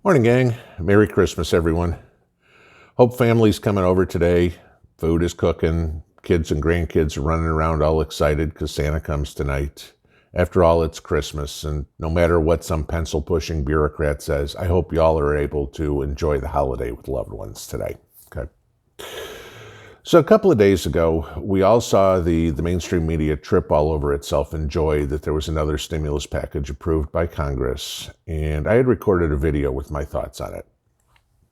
Morning, gang. Merry Christmas, everyone. Hope family's coming over today. Food is cooking. Kids and grandkids are running around all excited because Santa comes tonight. After all, it's Christmas, and no matter what some pencil-pushing bureaucrat says, I hope y'all are able to enjoy the holiday with loved ones today. Okay. So a couple of days ago, we all saw the mainstream media trip all over itself in joy that there was another stimulus package approved by Congress, and I had recorded a video with my thoughts on it.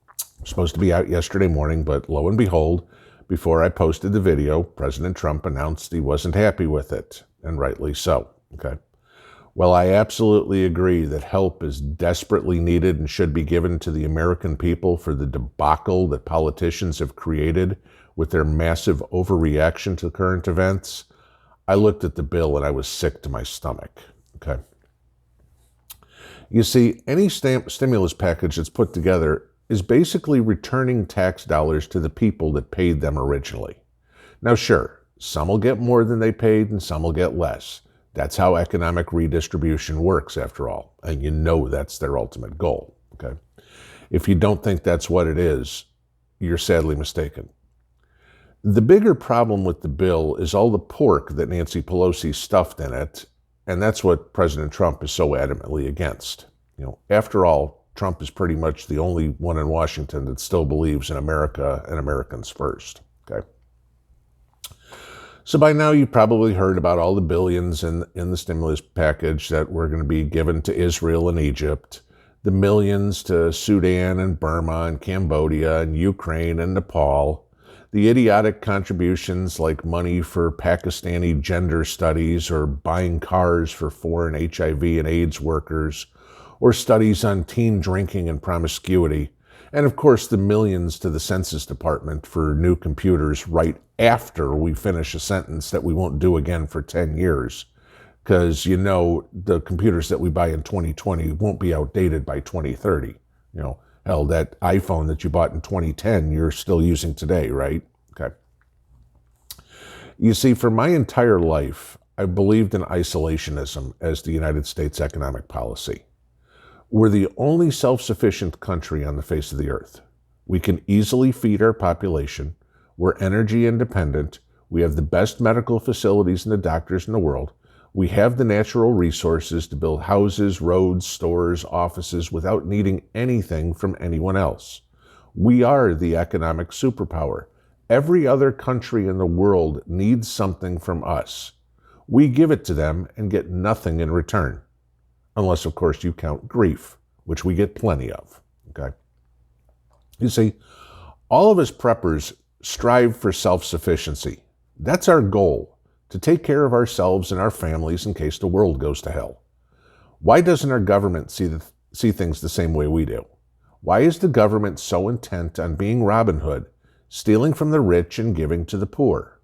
It was supposed to be out yesterday morning, but lo and behold, before I posted the video, President Trump announced he wasn't happy with it, and rightly so. Okay. Well, I absolutely agree that help is desperately needed and should be given to the American people for the debacle that politicians have created with their massive overreaction to current events. I looked at the bill and I was sick to my stomach. Okay. You see, any stimulus package that's put together is basically returning tax dollars to the people that paid them originally. Now, sure, some will get more than they paid and some will get less. That's how economic redistribution works, after all, and you know that's their ultimate goal. Okay. If you don't think that's what it is, you're sadly mistaken. The bigger problem with the bill is all the pork that Nancy Pelosi stuffed in it, and that's what President Trump is so adamantly against. After all, Trump is pretty much the only one in Washington that still believes in America and Americans first. Okay. So by now you've probably heard about all the billions in the stimulus package that were going to be given to Israel and Egypt, the millions to Sudan and Burma and Cambodia and Ukraine and Nepal, the idiotic contributions like money for Pakistani gender studies or buying cars for foreign HIV and AIDS workers, or studies on teen drinking and promiscuity, and of course the millions to the Census Department for new computers right after we finish a sentence that we won't do again for 10 years, because the computers that we buy in 2020 won't be outdated by 2030. Hell, that iPhone that you bought in 2010, you're still using today, right? Okay. You see, for my entire life, I believed in isolationism as the United States economic policy. We're the only self-sufficient country on the face of the earth. We can easily feed our population. We're energy independent. We have the best medical facilities and the doctors in the world. We have the natural resources to build houses, roads, stores, offices without needing anything from anyone else. We are the economic superpower. Every other country in the world needs something from us. We give it to them and get nothing in return. Unless, of course, you count grief, which we get plenty of. Okay. You see, all of us preppers strive for self-sufficiency. That's our goal. To take care of ourselves and our families in case the world goes to hell. Why doesn't our government see things the same way we do? Why is the government so intent on being Robin Hood, stealing from the rich and giving to the poor?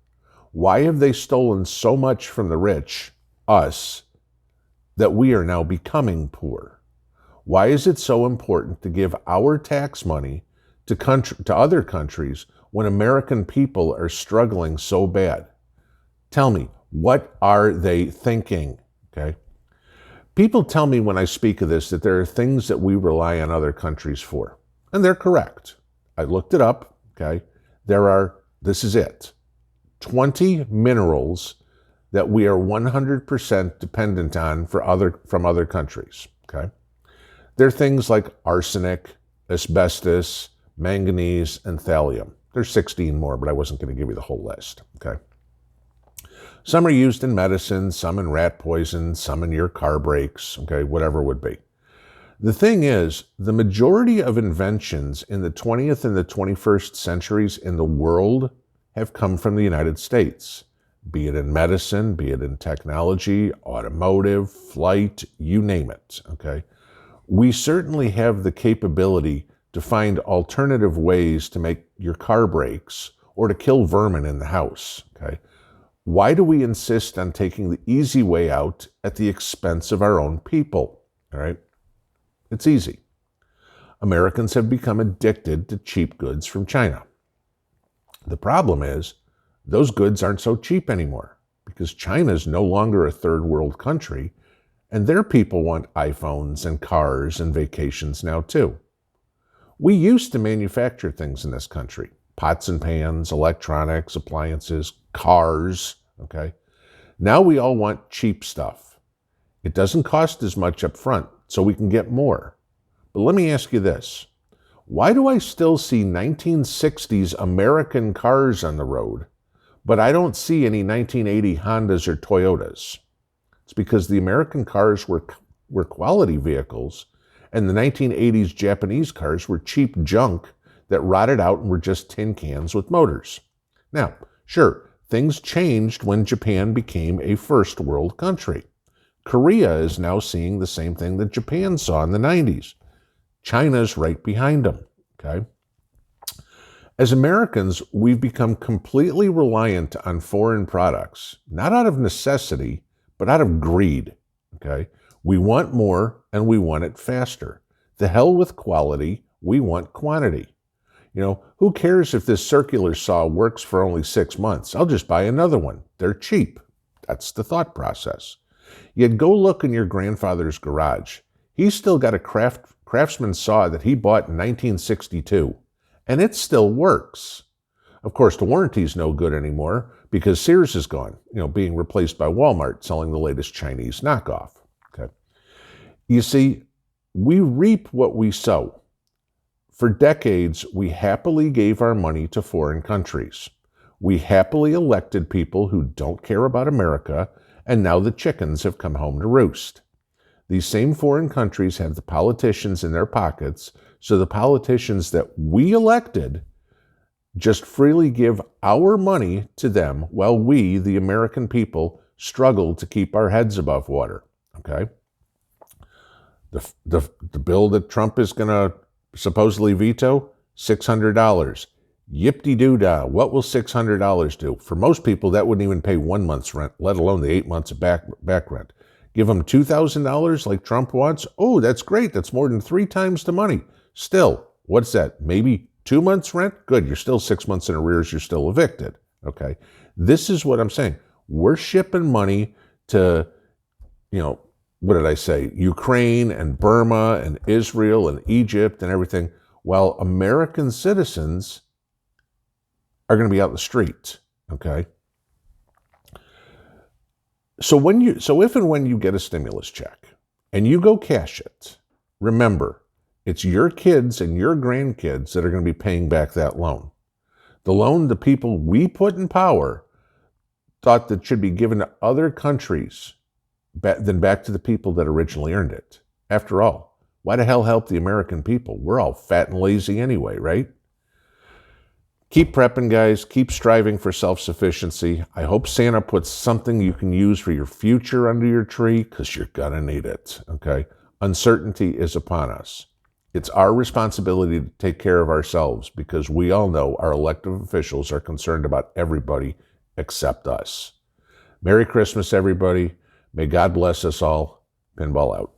Why have they stolen so much from the rich, us, that we are now becoming poor? Why is it so important to give our tax money to other countries when American people are struggling so bad? Tell me, what are they thinking? Okay. People tell me when I speak of this that there are things that we rely on other countries for. And they're correct. I looked it up. Okay. This is it, 20 minerals that we are 100% dependent on from other countries. Okay. They're things like arsenic, asbestos, manganese, and thallium. There's 16 more, but I wasn't going to give you the whole list. Okay. Some are used in medicine, some in rat poison, some in your car brakes, okay, whatever it would be. The thing is, the majority of inventions in the 20th and the 21st centuries in the world have come from the United States, be it in medicine, be it in technology, automotive, flight, you name it, okay? We certainly have the capability to find alternative ways to make your car brakes or to kill vermin in the house, okay? Why do we insist on taking the easy way out at the expense of our own people? All right? It's easy. Americans have become addicted to cheap goods from China. The problem is, those goods aren't so cheap anymore because China is no longer a third world country, and their people want iPhones and cars and vacations now too. We used to manufacture things in this country. Pots and pans, electronics, appliances, cars, okay? Now we all want cheap stuff. It doesn't cost as much up front, so we can get more. But let me ask you this. Why do I still see 1960s American cars on the road, but I don't see any 1980 Hondas or Toyotas? It's because the American cars were quality vehicles, and the 1980s Japanese cars were cheap junk that rotted out and were just tin cans with motors. Now, sure, things changed when Japan became a first world country. Korea is now seeing the same thing that Japan saw in the 90s. China's right behind them, okay? As Americans, we've become completely reliant on foreign products, not out of necessity, but out of greed, okay? We want more and we want it faster. The hell with quality, we want quantity. Who cares if this circular saw works for only 6 months? I'll just buy another one. They're cheap. That's the thought process. Yet go look in your grandfather's garage. He's still got a craftsman saw that he bought in 1962, and it still works. Of course, the warranty's no good anymore because Sears is gone, being replaced by Walmart selling the latest Chinese knockoff. Okay. You see, we reap what we sow. For decades, we happily gave our money to foreign countries. We happily elected people who don't care about America, and now the chickens have come home to roost. These same foreign countries have the politicians in their pockets, so the politicians that we elected just freely give our money to them while we, the American people, struggle to keep our heads above water. Okay? The bill that Trump is going to supposedly veto, $600. Yip-de-doo-dah. What will $600 do? For most people, that wouldn't even pay 1 month's rent, let alone the 8 months of back rent. Give them $2,000 like Trump wants? Oh, that's great. That's more than 3 times the money. Still, what's that? Maybe 2 months rent? Good. You're still 6 months in arrears. You're still evicted. Okay. This is what I'm saying. We're shipping money to, what did I say? Ukraine and Burma and Israel and Egypt and everything, while American citizens are going to be out in the streets. Okay. So if and when you get a stimulus check and you go cash it, remember, it's your kids and your grandkids that are going to be paying back that loan. The loan the people we put in power thought that should be given to other countries than back to the people that originally earned it. After all, why the hell help the American people? We're all fat and lazy anyway, right? Keep prepping, guys. Keep striving for self-sufficiency. I hope Santa puts something you can use for your future under your tree, because you're going to need it, okay? Uncertainty is upon us. It's our responsibility to take care of ourselves, because we all know our elected officials are concerned about everybody except us. Merry Christmas, everybody. May God bless us all. Pinball out.